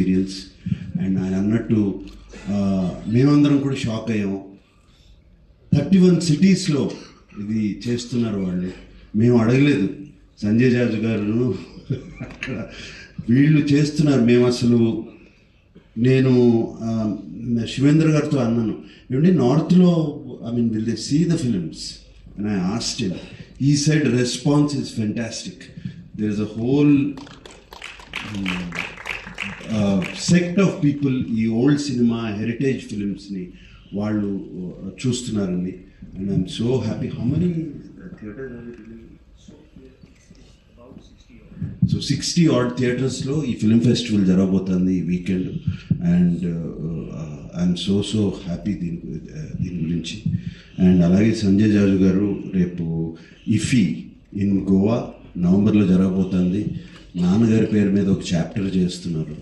Experience. And ఆయన అన్నట్టు మేమందరం కూడా షాక్ అయ్యాం. 31 సిటీస్లో ఇది చేస్తున్నారు వాళ్ళు. మేము అడగలేదు సంజయ్ జాజు గారు అక్కడ వీళ్ళు చేస్తున్నారు. మేము అసలు నేను శివేంద్ర గారితో అన్నాను, ఏమంటే నార్త్లో will they see the films and I asked him. He said response is fantastic. There is a whole sect of people ఈ ఓల్డ్ సినిమా హెరిటేజ్ ఫిలిమ్స్ని వాళ్ళు చూస్తున్నారండి. And I'm so happy. How many theatres are it? So 60 odd థియేటర్స్లో ఈ film festival జరగబోతుంది ఈ weekend. And I'm so happy దీని గురించి. అండ్ అలాగే సంజయ్ జాజు గారు రేపు ఇఫీ ఇన్ గోవా నవంబర్లో జరగబోతుంది. నాన్నగారి పేరు మీద ఒక చాప్టర్ చేస్తున్నారు.